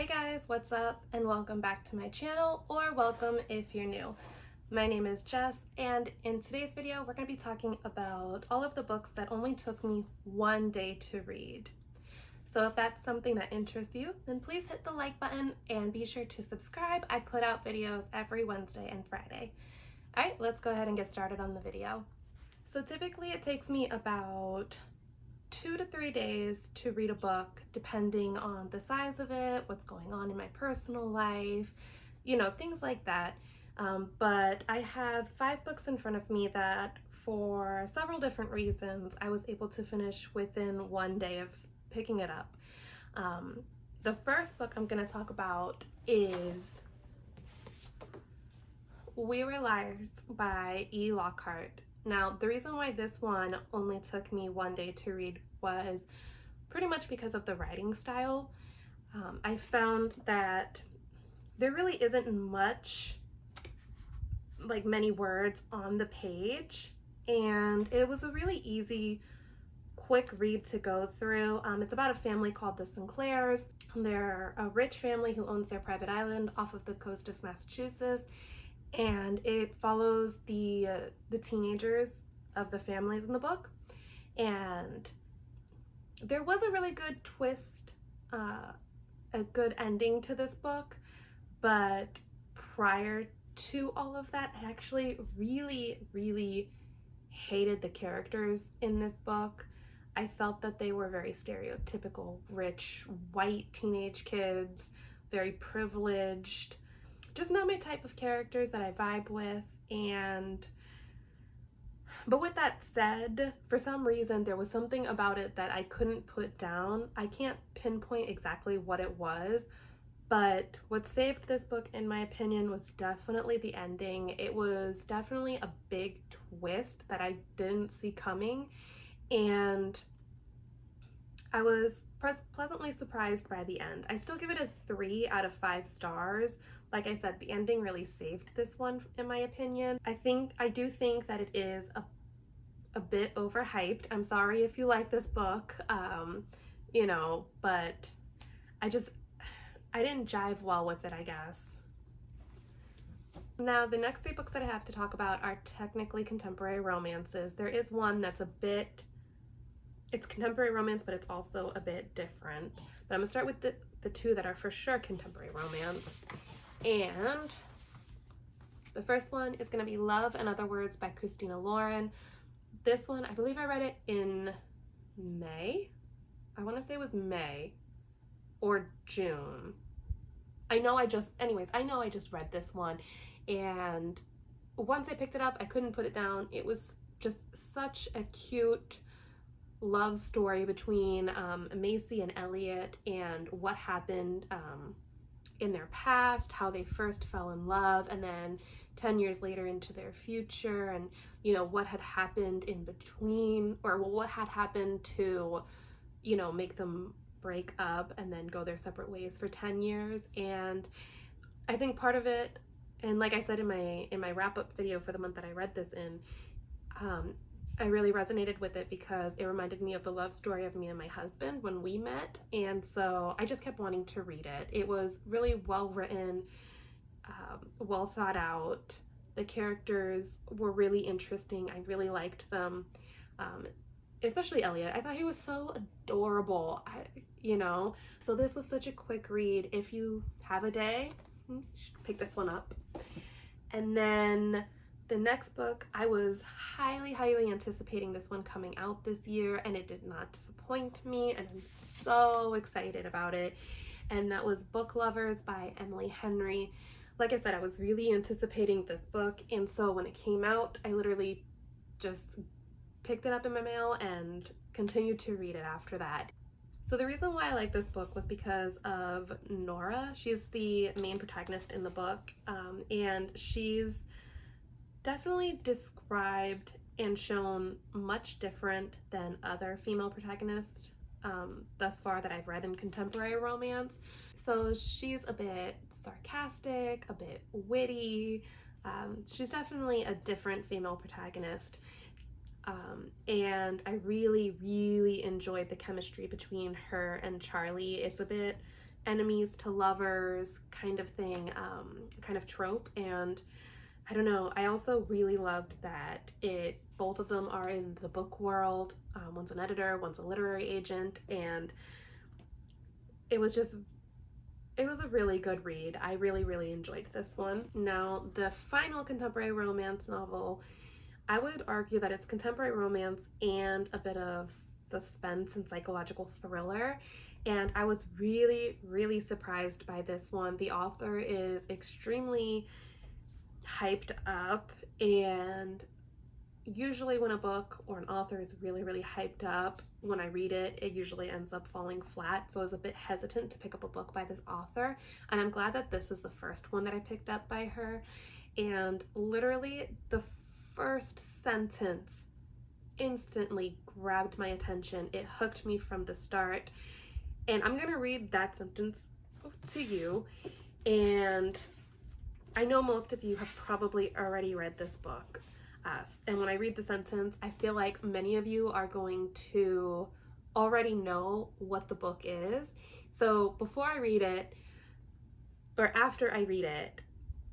Hey guys, what's up? And welcome back to my channel, or welcome if you're new. My name is Jess, and in today's video we're going to be talking about all of the books that only took me one day to read. So if that's something that interests you, then please hit the like button and be sure to subscribe. I put out videos every Wednesday and Friday. Alright, let's go ahead and get started on the video. So typically it takes me about 2 to 3 days to read a book, depending on the size of it, what's going on in my personal life, things like that. But I have 5 books in front of me that, for several different reasons, I was able to finish within one day of picking it up. The first book I'm going to talk about is We Were Liars by E. Lockhart. Now, the reason why this one only took me one day to read was pretty much because of the writing style. I found that there really isn't many words on the page, and it was a really easy, quick read to go through. It's about a family called the Sinclairs. They're a rich family who owns their private island off of the coast of Massachusetts, and it follows the teenagers of the families in the book. And there was a really good twist, a good ending to this book, but prior to all of that, I actually really hated the characters in this book. I felt that they were very stereotypical rich white teenage kids, very privileged, just not my type of characters that I vibe with. But with that said, for some reason there was something about it that I couldn't put down. I can't pinpoint exactly what it was, but what saved this book, in my opinion, was definitely the ending. It was definitely a big twist that I didn't see coming, and I was pleasantly surprised by the end. I still give it a 3 out of 5 stars. Like I said, the ending really saved this one, in my opinion. I do think that it is a bit overhyped. I'm sorry if you like this book, but I didn't jive well with it, I guess. Now, the next 3 books that I have to talk about are technically contemporary romances. There is one that's it's contemporary romance, but it's also a bit different. But I'm gonna start with the 2 that are for sure contemporary romance. And the first one is gonna be Love and Other Words by Christina Lauren. This one, I believe I read it in May. I wanna say it was May or June. I know I just read this one, and once I picked it up, I couldn't put it down. It was just such a cute love story between Macy and Elliot, and what happened in their past, how they first fell in love, and then 10 years later into their future, and what had happened in between, or what had happened to make them break up and then go their separate ways for 10 years. And I think part of it, and like I said in my wrap-up video for the month that I read this in, I really resonated with it because it reminded me of the love story of me and my husband when we met, and so I just kept wanting to read it. It was really well written, well thought out. The characters were really interesting. I really liked them, especially Elliot. I thought he was so adorable, so this was such a quick read. If you have a day, pick this one up. And then the next book, I was highly anticipating this one coming out this year, and it did not disappoint me, and I'm so excited about it. And that was Book Lovers by Emily Henry. Like I said, I was really anticipating this book, and so when it came out, I literally just picked it up in my mail and continued to read it after that. So the reason why I like this book was because of Nora. She's the main protagonist in the book, and she's definitely described and shown much different than other female protagonists thus far that I've read in contemporary romance. So she's a bit sarcastic, a bit witty. She's definitely a different female protagonist. And I really enjoyed the chemistry between her and Charlie. It's a bit enemies to lovers kind of thing, kind of trope. And I don't know, I also really loved that both of them are in the book world. One's an editor, one's a literary agent, and it was a really good read. I really, really enjoyed this one. Now, the final contemporary romance novel, I would argue that it's contemporary romance and a bit of suspense and psychological thriller. And I was really, really surprised by this one. The author is extremely hyped up, and usually when a book or an author is really, really hyped up, when I read it, it usually ends up falling flat. So I was a bit hesitant to pick up a book by this author, and I'm glad that this is the first one that I picked up by her. And literally the first sentence instantly grabbed my attention. It hooked me from the start, and I'm gonna read that sentence to you. And I know most of you have probably already read this book. And when I read the sentence, I feel like many of you are going to already know what the book is. So before I read it, or after I read it,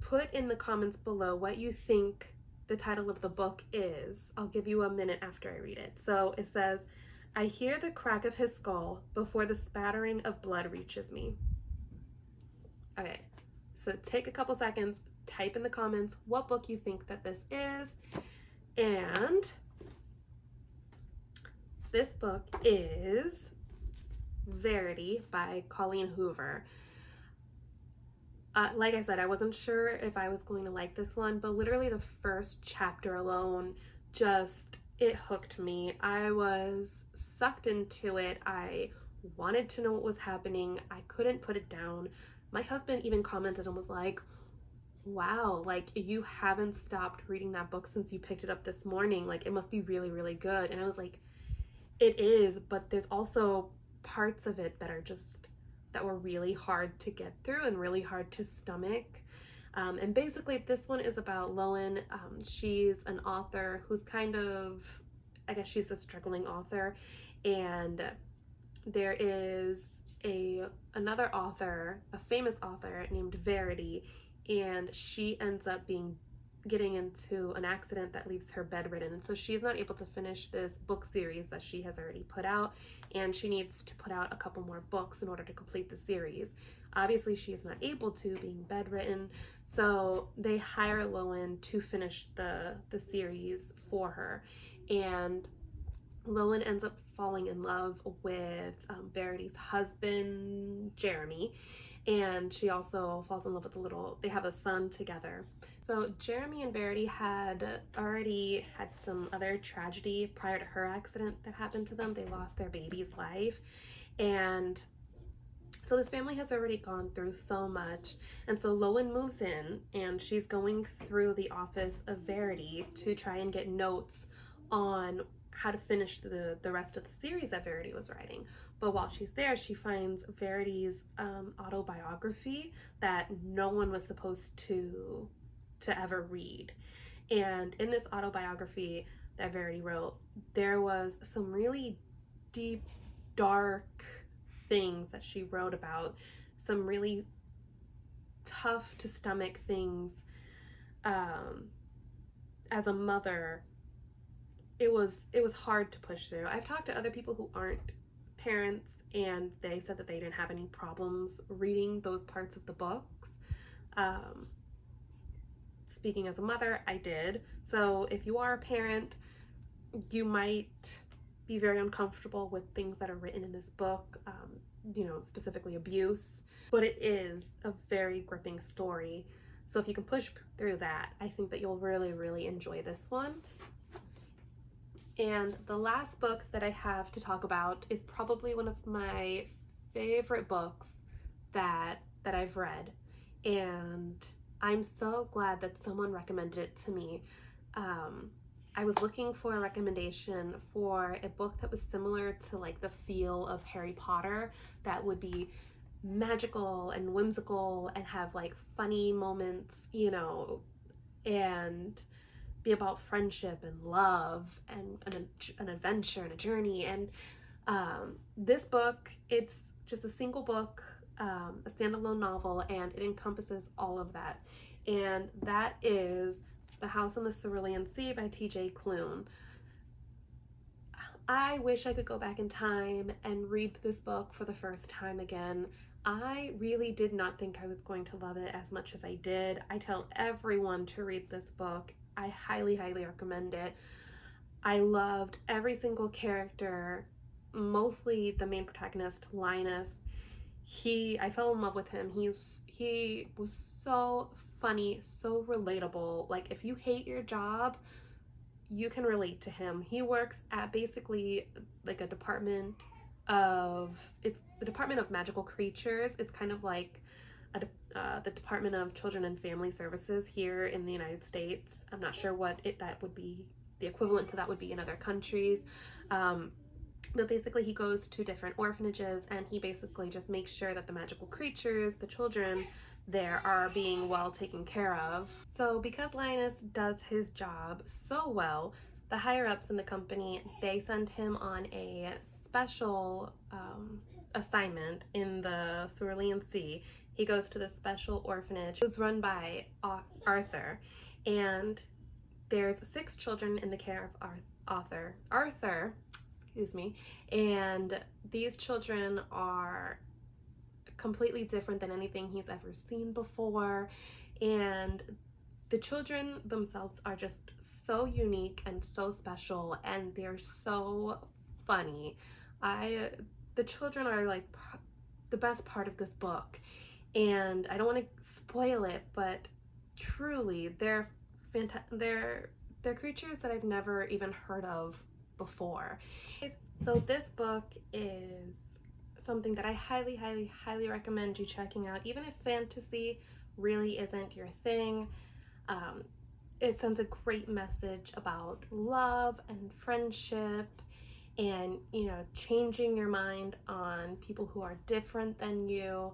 put in the comments below what you think the title of the book is. I'll give you a minute after I read it. So it says, "I hear the crack of his skull before the spattering of blood reaches me." Okay, so take a couple seconds, type in the comments what book you think that this is. And this book is Verity by Colleen Hoover. Like I said, I wasn't sure if I was going to like this one, but literally the first chapter alone it hooked me. I was sucked into it. I wanted to know what was happening. I couldn't put it down. My husband even commented and was like, "Wow, like you haven't stopped reading that book since you picked it up this morning. Like it must be really, really good." And I was like, it is, but there's also parts of it that were really hard to get through and really hard to stomach. And basically this one is about Loan. She's an author who's I guess she's a struggling author, and there is another author, a famous author named Verity, and she ends up getting into an accident that leaves her bedridden, and so she's not able to finish this book series that she has already put out, and she needs to put out a couple more books in order to complete the series. Obviously she is not able to, being bedridden, so they hire Loan to finish the series for her, and Loan ends up falling in love with Verity's husband, Jeremy, and she also falls in love with they have a son together. So Jeremy and Verity had already had some other tragedy prior to her accident that happened to them. They lost their baby's life, and so this family has already gone through so much. And so Loan moves in, and she's going through the office of Verity to try and get notes on how to finish the rest of the series that Verity was writing. But while she's there, she finds Verity's autobiography that no one was supposed to ever read. And in this autobiography that Verity wrote, there was some really deep, dark things that she wrote about, some really tough to stomach things. As a mother, it was hard to push through. I've talked to other people who aren't parents, and they said that they didn't have any problems reading those parts of the books. Speaking as a mother, I did. So if you are a parent, you might be very uncomfortable with things that are written in this book, specifically abuse, but it is a very gripping story. So if you can push through that, I think that you'll really, really enjoy this one. And the last book that I have to talk about is probably one of my favorite books that I've read, and I'm so glad that someone recommended it to me. I was looking for a recommendation for a book that was similar to like the feel of Harry Potter, that would be magical and whimsical and have like funny moments, and be about friendship and love and an adventure and a journey. And this book, it's just a single book. a standalone novel, and it encompasses all of that. And that is The House on the Cerulean Sea by T.J. Klune. I wish I could go back in time and read this book for the first time again. I really did not think I was going to love it as much as I did. I tell everyone to read this book. I highly, highly recommend it. I loved every single character, mostly the main protagonist, Linus. I fell in love with him. He was so funny, so relatable. Like, if you hate your job, you can relate to him. He works at basically like it's the Department of Magical Creatures. It's kind of like the Department of Children and Family Services here in the United States. I'm not sure what that would be, the equivalent to that would be in other countries. But basically he goes to different orphanages and he basically just makes sure that the magical creatures, the children there, are being well taken care of. So because Linus does his job so well, the higher ups in the company, they send him on a special assignment in the Cerulean Sea. He goes to this special orphanage. It was run by Arthur, and there's 6 children in the care of Arthur, excuse me, and these children are completely different than anything he's ever seen before, and the children themselves are just so unique and so special, and they're so funny. The children are like the best part of this book, and I don't want to spoil it, but truly they're creatures that I've never even heard of before. So this book is something that I highly, highly, highly recommend you checking out, even if fantasy really isn't your thing. It sends a great message about love and friendship and, you know, changing your mind on people who are different than you.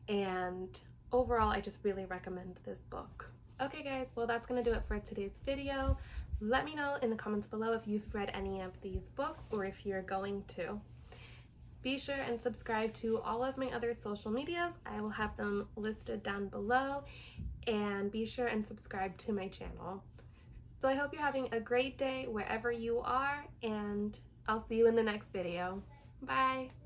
And overall, I just really recommend this book. Okay guys, well that's gonna do it for today's video. Let me know in the comments below if you've read any of these books or if you're going to. Be sure and subscribe to all of my other social medias. I will have them listed down below, and be sure and subscribe to my channel. So I hope you're having a great day wherever you are, and I'll see you in the next video. Bye!